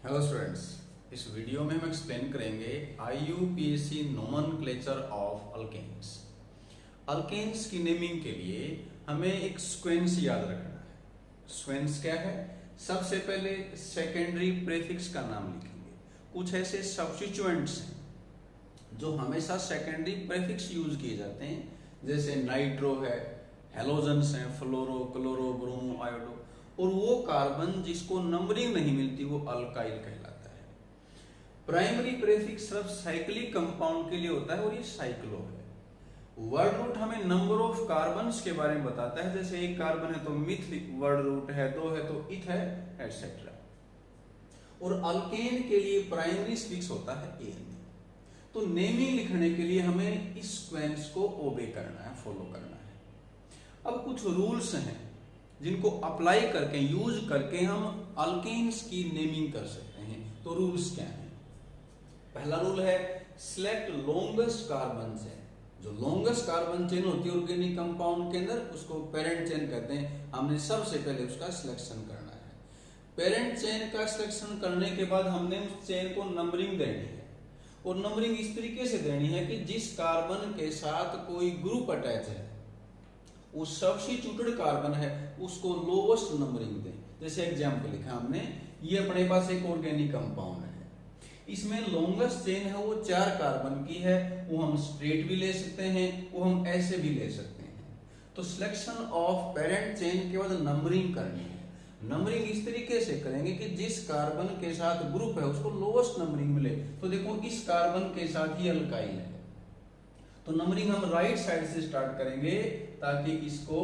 Hello students, इस video में हम एक्सप्लेन करेंगे IUPAC nomenclature of alkanes. Alkanes की नेमिंग के लिए हमें एक सीक्वेंस याद रखना है। सीक्वेंस क्या है? सबसे पहले सेकेंडरी प्रीफिक्स का नाम लिखेंगे। कुछ ऐसे सब्स्टिट्यूएंट्स हैं जो हमेशा सेकेंडरी प्रीफिक्स यूज किए जाते हैं, जैसे नाइट्रो है, हेलोजेंस हैं, फ्लोरो, क्लोरो, ब्रोमो, आयोडो। और वो कार्बन जिसको नंबरिंग नहीं मिलती वो अल्काइल कहलाता है। प्राइमरी प्रीफिक्स सिर्फ साइक्लिक कंपाउंड के लिए होता है और ये साइक्लो है। वर्ड रूट हमें नंबर ऑफ कार्बन्स के बारे में बताता है, जैसे एक कार्बन है तो मिथ वर्ड रूट है, दो है तो इथ है, एटसेट्रा। और अल्केन के लिए प्राइमरी सफिक्स होता है एन। तो नेमिंग लिखने के लिए हमें इस सीक्वेंस को ओबे करना है, फॉलो करना है। अब कुछ रूल्स हैं जिनको अप्लाई करके, यूज करके हम अल्केन्स की नेमिंग कर सकते हैं। तो रूल्स क्या हैं? पहला रूल है सिलेक्ट लॉन्गेस्ट कार्बन चेन। जो लॉन्गेस्ट कार्बन चेन होती है ऑर्गेनिक कंपाउंड के अंदर, उसको पेरेंट चेन कहते हैं। हमने सबसे पहले उसका सिलेक्शन करना है। पेरेंट चेन का सिलेक्शन करने के बाद हमने उस चेन को नंबरिंग देनी है। और नंबरिंग इस तरीके से देनी है कि जिस कार्बन के साथ कोई ग्रुप अटैच है, वो सब्स्टिट्यूटेड कार्बन है, उसको लोवेस्ट नंबरिंग दें। जैसे एग्जांपल लिखा हमने, ये अपने पास एक ऑर्गेनिक कंपाउंड है, इसमें लॉन्गेस्ट चेन है वो 4 कार्बन की है। वो हम स्ट्रेट भी ले सकते हैं, वो हम ऐसे भी ले सकते हैं। तो सिलेक्शन ऑफ पेरेंट चेन के बाद नंबरिंग करनी है। नंबरिंग इस तरीके से करेंगे कि जिस कार्बन के साथ ग्रुप है उसको लोवेस्ट नंबरिंग मिले। तो देखो इस कार्बन के साथ ही अल्काइल है, तो नंबरिंग हम राइट साइड से स्टार्ट करेंगे ताकि इसको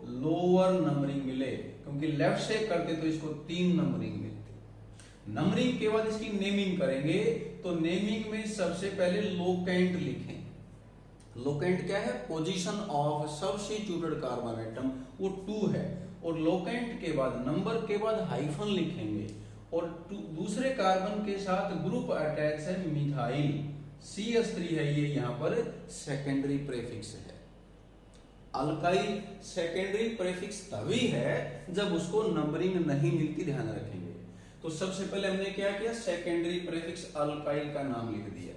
लोअर नंबरिंग मिले, क्योंकि लेफ्ट से करते तो इसको 3 नंबरिंग मिलती। नंबरिंग के बाद इसकी नेमिंग करेंगे। तो नेमिंग में सबसे पहले लोकेंट लिखें। लोकेंट क्या है? Position of substituted carbon atom, वो 2 है। और लोकेंट के बाद नंबर के बाद हाइफन लिखेंगे। और दूसरे कार्बन के साथ ग्रुप अटैच है मिथाइल, CH3 है, ये यहां पर सेकेंडरी प्रीफिक्स है। अल्काइल सेकेंडरी प्रीफिक्स तभी है जब उसको नंबरिंग नहीं मिलती, ध्यान रखेंगे। तो सबसे पहले हमने क्या किया? सेकेंडरी प्रीफिक्स अल्काइल का नाम लिख दिया।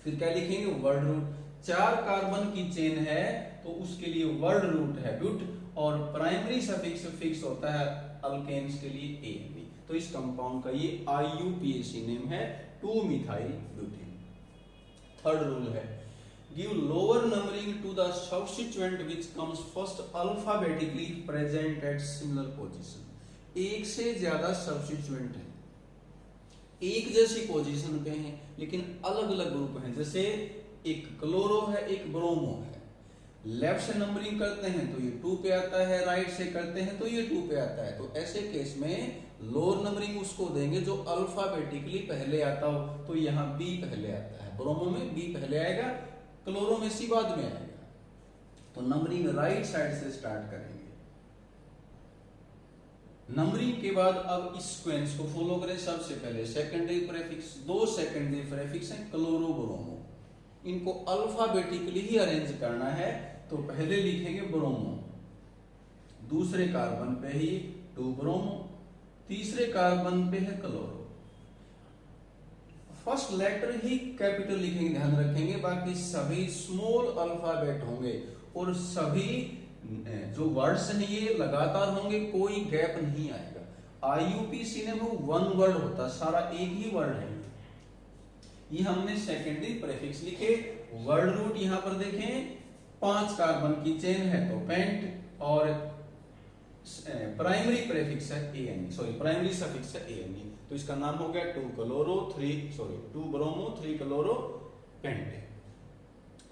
फिर क्या लिखेंगे? Word root. 4 कार्बन की चेन है तो उसके लिए वर्ड रूट है ब्यूट, और प्राइमरी सफिक्स फिक्स होता है अल्केन्स के लिए ANB। तो इस कंपाउंड का ये IUPAC नेम है, 2-मिथाइल ब्यूटेन। थर्ड रूल है give lower numbering to the substituent which comes first alphabetically present at similar position. एक से ज्यादा सब्स्टिट्यूएंट है, एक जैसी पोजीशन पे हैं लेकिन अलग अलग ग्रुप हैं। जैसे एक क्लोरो है, एक ब्रोमो है। लेफ्ट से नंबरिंग करते हैं तो ये 2 पे आता है, राइट से करते हैं तो ये 2 पे आता है। तो ऐसे केस में लोअर नंबरिंग उसको देंगे जो अल्फाबेटिकली पहले आता हो। तो यहाँ B पहले आता है, ब्रोमो में B पहले आएगा, क्लोरो में C बाद में आएगा। तो नंबरिंग राइट साइड से स्टार्ट करेंगे। नंबरिंग के बाद अब इस सीक्वेंस को फॉलो करें। सबसे पहले सेकेंडरी प्रीफिक्स, 2 सेकेंडरी प्रीफिक्स हैं क्लोरो, ब्रोमो, इनको अल्फाबेटिकली ही अरेंज करना है। तो पहले लिखेंगे ब्रोमो, दूसरे कार्बन पे ही 2 ब्रोमो, तीसरे कार्बन पे है क्लोरो। फर्स्ट लेटर ही कैपिटल लिखेंगे, ध्यान रखेंगे, बाकी सभी स्मॉल अल्फाबेट होंगे। और सभी जो वर्ड्स हैं ये लगातार होंगे, कोई गैप नहीं आएगा। IUPAC में वो 1 वर्ड होता, सारा एक ही वर्ड है। ये हमने सेकेंडरी प्रीफिक्स लिखे। वर्ड रूट यहां पर देखें, 5 कार्बन की चेन है तो पेंट, और प्राइमरी प्रीफिक्स है प्राइमरी सफिक्स है ANE। तो इसका नाम हो गया 2 ब्रोमो 3 क्लोरो पेंट।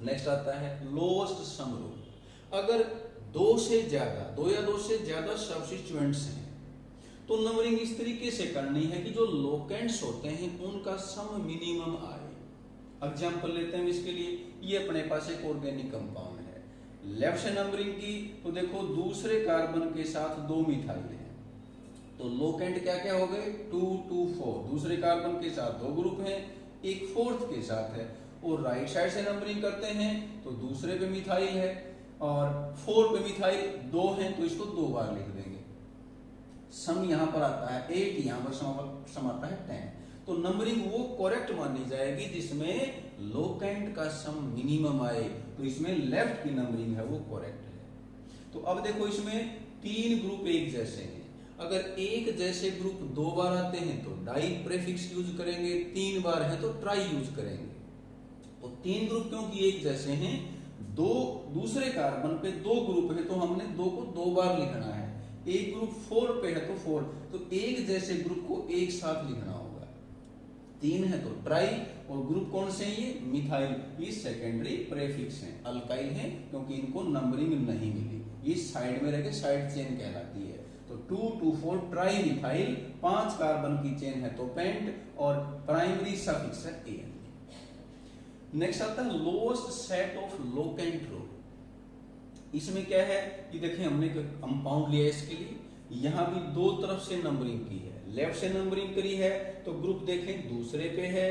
नेक्स्ट आता है लोएस्ट सम रूल। अगर 2 या 2 से ज्यादा सब्स्टिट्यूएंट्स हैं तो नंबरिंग इस तरीके से करनी है कि जो लोकेंट्स होते हैं उनका सम मिनिमम आए। एग्जांपल लेते हैं इसके लिए, ये अपने पास एक ऑर्गेनिक कंपाउंड है। लेफ्ट से नंबरिंग की तो देखो दूसरे कार्बन के साथ 2 मिथाइल है, तो लोकेंट क्या क्या हो गए? 2, 2, 4। दूसरे कार्बन के साथ 2 ग्रुप हैं, एक फोर्थ के साथ है। और राइट साइड से नंबरिंग करते हैं तो दूसरे पे मिथाइल है और 4 पे मिथाइल 2 है, तो इसको 2 बार लिख देंगे। सम यहाँ पर आता है 8, यहाँ पर सम आता है 10। तो नंबरिंग वो करेक्ट मानी जाएगी जिसमें लोकेंट का सम मिनिमम आए, तो इसमें लेफ्ट की नंबरिंग है वो करेक्ट है। तो अब देखो इसमें 3 ग्रुप एक जैसे हैं, अगर एक जैसे ग्रुप 2 बार आते हैं तो डाई प्रेफिक्स यूज करेंगे, 3 बार है तो ट्राई यूज करेंगे। तो 3 ग्रुप क्योंकि एक जैसे हैं, दो दूसरे कार्बन पे 2 ग्रुप है तो हमने 2 को 2 बार लिखना है, एक ग्रुप 4 पे है तो 4, तो एक जैसे ग्रुप को एक साथ लिखना होगा। 3 है तो ट्राई, और ग्रुप कौन से हैं ये? मिथाइल, ये सेकेंडरी प्रेफिक्स हैं, अल्काइल हैं क्योंकि इनको नंबरिंग नहीं मिली, ये साइड में रह के साइड चेन कहलाती है। तो 2 2 4 ट्राई मिथाइल, 5 कार्बन की चेन है तो पेंट, और प्राइमरी सफिक्स है एन। नेक्स्ट आता है lowest set of locant rule. इसमें क्या है कि देखें हमने कंपाउंड लिया इसके लिए, यहां भी 2 तरफ से नंबरिंग की है, लेफ्ट से नंबरिंग करी है तो ग्रुप देखें दूसरे पे है,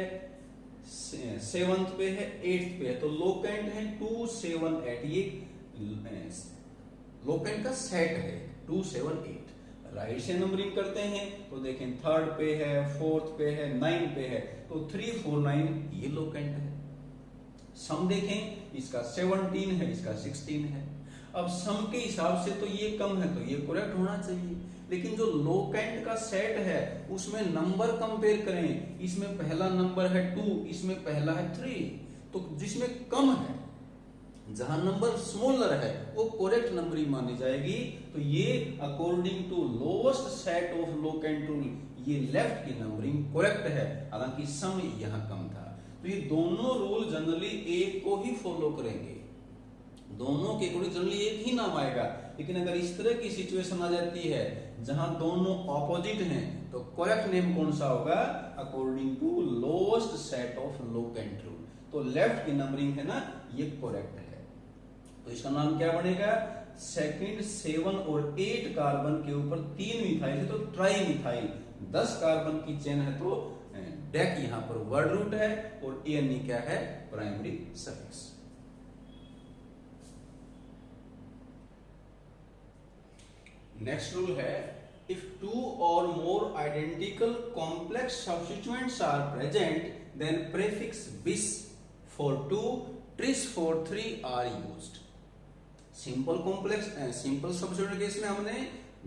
7th पे है, 8th पे है, तो लोकेंट है 2 7 8, ये लोकेंट का सेट है 2 7 8। राइट से नंबरिंग करते हैं तो देखें 3rd पे है, 4th पे है, 9 पे है, तो 3 4 9 ये लोकेंट है। सम देखें, इसका 17 है, इसका 16 है। अब सम के हिसाब से तो ये कम है तो ये करेक्ट होना चाहिए, लेकिन जो लोकेंट का सेट है उसमें नंबर कंपेयर करें, इसमें पहला नंबर है 2, इसमें पहला है 3, तो जिसमें कम है, जहां नंबर स्मॉलर है वो करेक्ट नंबरिंग मानी जाएगी। तो ये according to lowest set of locant rule ये लेफ्ट की नंबरिंग करेक्ट है, हालांकि सम यहां कम था। तो ये दोनों रूल जनरली एक को ही फॉलो करेंगे, दोनों के अकॉर्डिंग जनरली एक ही नाम आएगा, लेकिन अगर इस तरह की सिचुएशन आ जाती है जहां दोनों ऑपोजिट हैं तो करेक्ट नेम कौन सा होगा? According to lowest set of locant rule. तो लेफ्ट की नंबरिंग है ना ये करेक्ट है, तो इसका नाम क्या बनेगा? सेकंड 7 और 8 कार्बन के ऊपर 3 मिथाइल है तो ट्राई मिथाइल, 10 कार्बन की चेन है तो डेक यहां पर वर्ड रूट है, और एन क्या है? Primary suffix. नेक्स्ट रूल है, if 2 or more identical complex substituents are present then prefix bis for 2 tris for 3 are used. Simple complex simple substituent case में हमने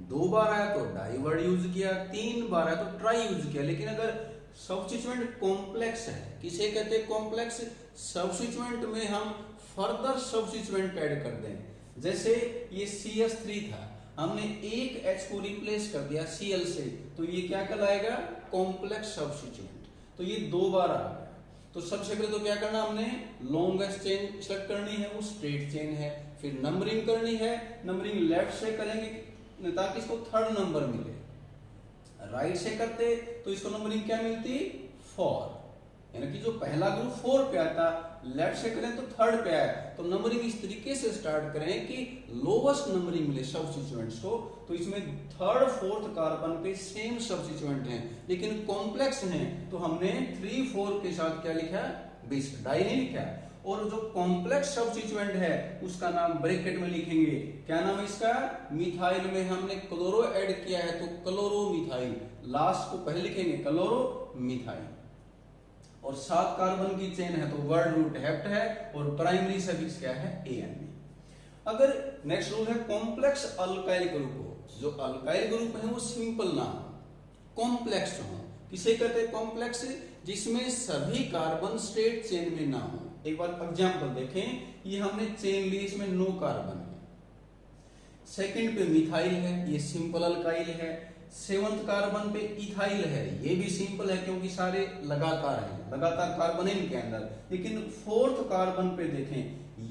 2 बार आया तो डाई वर्ड यूज किया, 3 बार आया तो ट्राई यूज किया, लेकिन अगर सब्स्टिट्यूएंट कॉम्प्लेक्स है, किसे कहते हैं कॉम्प्लेक्स? सब्स्टिट्यूएंट में हम फर्दर सब्स्टिट्यूएंट ऐड कर दें, जैसे ये CH3 था, हमने एक H को रिप्लेस कर दिया Cl से, तो ये क्या कहलाएगा? Complex substituent. तो ये 2 बार आ गया, तो सबसे पहले तो क्या करना, हमने लॉन्गेस्ट चेन सेलेक्ट करनी है, वो स्ट्रेट चेन है, फिर नंबरिंग करनी है, नंबरिंग लेफ्ट से करेंगे ताकि इसको 3rd नंबर मिले, राइट से करते तो इसको नंबरिंग क्या मिलती? 4, यानी कि जो पहला ग्रुप 4 पे आता, लेफ्ट से करें तो 3rd पे आए, तो नंबरिंग इस तरीके से स्टार्ट करें कि लोवेस्ट नंबरिंग मिले सब्स्टिट्यूएंट्स को। तो इसमें 3rd 4th कार्बन पे सेम सब्स्टिट्यूएंट हैं, लेकिन कॉम्प्लेक्स हैं, तो हमने 3 4 के साथ क्या लिखा? bis, डाई नहीं लिखा। और जो कॉम्प्लेक्स सब्स्टिट्यूएंट है उसका नाम ब्रैकेट में लिखेंगे, क्या नाम है इसका? मिथाइल में हमने क्लोरो ऐड किया है तो क्लोरोमिथाइल, लास्ट को पहले लिखेंगे क्लोरोमिथाइल। और 7 कार्बन की चेन है तो वर्ड रूट हेप्ट है, और प्राइमरी सफिक्स क्या है? एन। अगर नेक्स्ट रूल है कॉम्प्लेक्स अल्काइल ग्रुप हो, जो अल्काइल ग्रुप है वो सिंपल ना हो, कॉम्प्लेक्स हो। किसे कहते हैं कॉम्प्लेक्स? जिसमें सभी कार्बन स्ट्रेट चेन में ना हो। एक बार एग्जांपल देखें, ये हमने चेन ली, इसमें 9 कार्बन है, सेकंड पे मिथाइल है, ये सिंपल अल्काइल है, 7th कार्बन पे इथाइल है, ये भी सिंपल है क्योंकि सारे लगातार हैं, लगातार कार्बन है इनके अंदर। लेकिन 4th कार्बन पे देखें,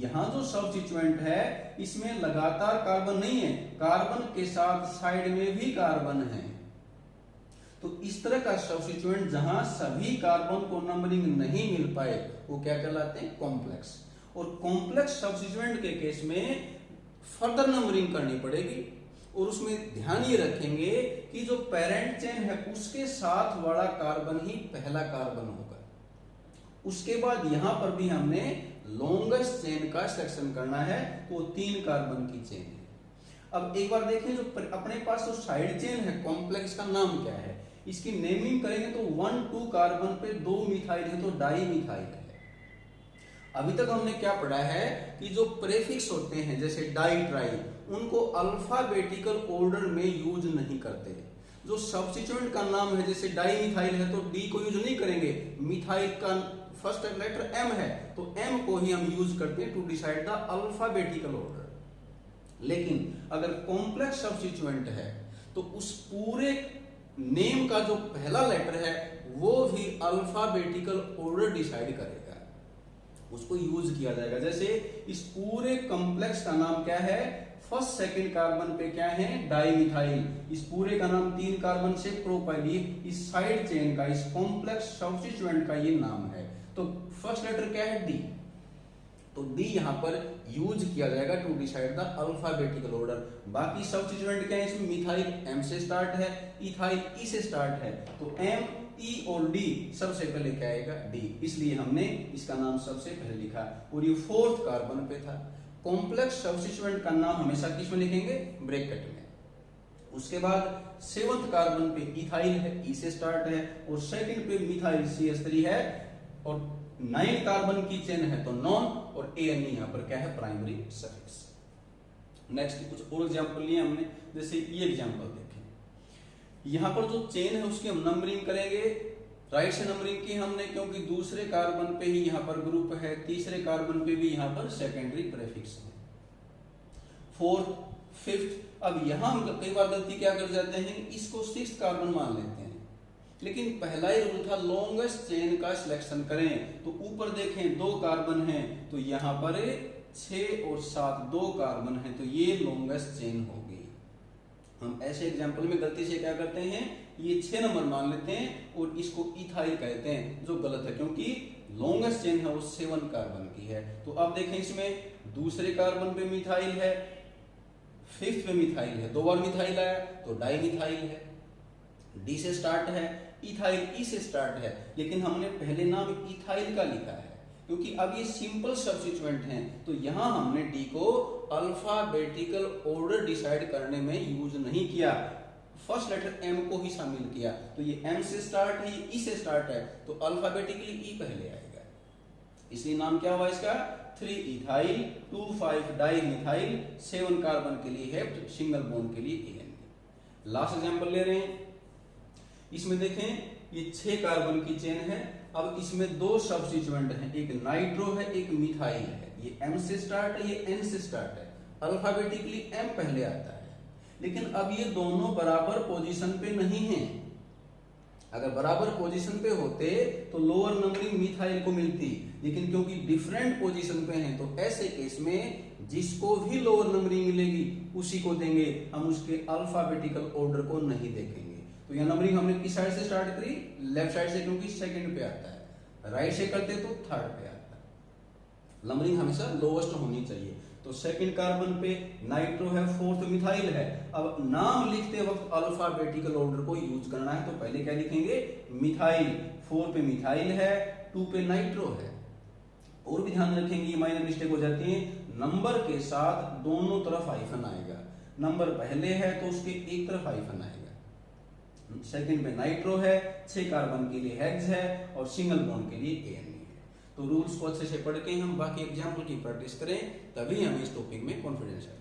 यहां जो सब्स्टिट्यूएंट है इसमें लगातार कार्बन नहीं है, कार्बन के साथ साइड में भी कार्बन है। तो इस तरह का सब्स्टिट्यूएंट जहां सभी कार्बन को नंबरिंग नहीं मिल पाए वो क्या कहलाते हैं? कॉम्प्लेक्स। और कॉम्प्लेक्स सब्स्टिट्यूएंट के केस में फर्दर नंबरिंग करनी पड़ेगी, और उसमें ध्यान ये रखेंगे कि जो पेरेंट चेन है उसके साथ वाला कार्बन ही पहला कार्बन होगा। उसके बाद यहां पर भी हमने लॉन्गेस्ट चेन का सिलेक्शन करना है, तो 3 कार्बन की चेन है। अब एक बार देखें जो अपने पास जो साइड चेन है कॉम्प्लेक्स का नाम क्या है, इसकी नेमिंग करेंगे तो 1,2 कार्बन पे 2 मिथाइल है तो डाई मिथाइल है। अभी तक हमने क्या पढ़ा है कि जो प्रेफिक्स होते हैं जैसे डाई ट्राई, उनको अल्फाबेटिकल ऑर्डर में यूज नहीं करते। जो सब्स्टिट्यूएंट का नाम है जैसे डाई मिथाइल है तो डी को यूज नहीं करेंगे, मिथाइल का फर्स्ट लेटर एम है तो एम को ही हम यूज करते हैं to decide the alphabetical order. लेकिन अगर कॉम्प्लेक्स सब्स्टिट्यूएंट है तो उस पूरे नेम का जो पहला लेटर है वो भी अल्फाबेटिकल ऑर्डर डिसाइड करेगा, उसको यूज किया जाएगा। जैसे इस पूरे कॉम्प्लेक्स का नाम क्या है, फर्स्ट सेकंड कार्बन पे क्या है, डाइमिथाइल। इस पूरे का नाम 3 कार्बन से प्रोपाइलीन, इस साइड चेन का, इस कॉम्प्लेक्स सब्स्टिट्यूएंट का ये नाम है। तो फर्स्ट लेटर क्या है, डी। तो डी यहां पर यूज किया जाएगा to decide the alphabetical order. बाकी सब्स्टिट्यूएंट क्या है इसमें, मिथाइल एम से स्टार्ट है, इथाइल ई से स्टार्ट है, तो एम ई और डी सबसे पहले क्या आएगा, डी। इसलिए हमने इसका नाम सबसे पहले लिखा और ये 4th कार्बन पे था। कॉम्प्लेक्स सब्स्टिट्यूएंट का नाम हमेशा किस में लिखेंगे, ब्रैकेट में। उसके बाद 7th कार्बन पे इथाइल है, ई से स्टार्ट है, और सेकंड पे मिथाइल CH3 है, और 9 कार्बन की चेन है तो नॉन, और ANE यहां पर क्या है, प्राइमरी सफिक्स। नेक्स्ट कुछ और एग्जांपल लिए हमने, जैसे ये एग्जांपल देखें। यहां पर जो चेन है उसकी हम नंबरिंग करेंगे, राइट से नंबरिंग की हमने क्योंकि दूसरे कार्बन पे ही यहां पर ग्रुप है, तीसरे कार्बन पे भी यहां पर सेकेंडरी प्रेफिक्स है, 4th 5th। अब यहां हम कई बार गलती क्या कर जाते हैं, इसको 6th कार्बन मान लेते हैं, लेकिन पहला ही रूल था लॉन्गेस्ट चेन का सिलेक्शन करें। तो ऊपर देखें 2 कार्बन हैं तो यहां पर 6 और 7 2 कार्बन हैं, तो ये लॉन्गेस्ट चेन होगी। हम ऐसे एग्जांपल में गलती से क्या करते हैं, ये 6 नंबर मान लेते हैं और इसको इथाइल कहते हैं, जो गलत है क्योंकि लॉन्गेस्ट चेन है वो 7 कार्बन की है। तो अब देखें इसमें दूसरे कार्बन पे मिथाइल है, 5th पे मिथाइल है, 2 बार मिथाइल आया तो डाई मिथाइल है, डी से स्टार्ट है, इथाइल ई से स्टार्ट है, लेकिन हमने पहले नाम इथाइल का लिखा है क्योंकि अब ये सिंपल सब्स्टिट्यूएंट हैं, तो यहां हमने डी को अल्फाबेटिकल ऑर्डर डिसाइड करने में यूज नहीं किया, फर्स्ट लेटर एम को ही शामिल किया। तो ये एम से स्टार्ट है, ये ई से स्टार्ट है, तो अल्फाबेटिकली ई पहले आएगा, इसलिए नाम क्या हुआ इसका, 3 इथाइल 2 5 डाई मिथाइल, 7 कार्बन के लिए हेप्ट, सिंगल बॉन्ड के लिए AN। लास्ट एग्जांपल ले रहे हैं, इसमें देखें ये 6 कार्बन की चेन है। अब इसमें 2 सब्स्टिट्यूएंट हैं, एक नाइट्रो है, एक मिथाइल है। ये M से स्टार्ट है, ये N से स्टार्ट है, अल्फाबेटिकली M पहले आता है, लेकिन अब ये दोनों बराबर पोजीशन पे नहीं हैं। अगर बराबर पोजीशन पे होते तो लोअर नंबरिंग मिथाइल को मिलती, लेकिन क्योंकि डिफरेंट पोजीशन पे हैं तो ऐसे केस में जिसको भी लोअर नंबरिंग मिलेगी उसी को देंगे, हम उसके अल्फाबेटिकल ऑर्डर को नहीं देखेंगे। तो यह नंबरिंग हमने किस साइड से स्टार्ट करी, लेफ्ट साइड से, क्योंकि सेकंड पे आता है, राइट से करते तो थर्ड पे आता है। नंबरिंग हमेशा लोएस्ट होनी चाहिए। तो सेकंड कार्बन पे नाइट्रो है, 4th मिथाइल है। अब नाम लिखते वक्त अल्फाबेटिकल ऑर्डर को यूज करना है, तो पहले क्या लिखेंगे, मिथाइल, 4 पे मिथाइल है, 2 पे नाइट्रो है। और भी ध्यान रखेंगे, ये माइनर मिस्टेक हो जाती है, नंबर के साथ दोनों तरफ हाइफन आएगा, नंबर पहले है तो उसके एक तरफ हाइफन आएगा। सेकंड पे नाइट्रो है, 6 कार्बन के लिए हेक्स है, और सिंगल बॉन्ड के लिए ANE है। तो रूल्स को अच्छे से पढ़ के हम बाकी एग्जाम्पल की प्रैक्टिस करें, तभी हमें इस टॉपिक में कॉन्फिडेंस है।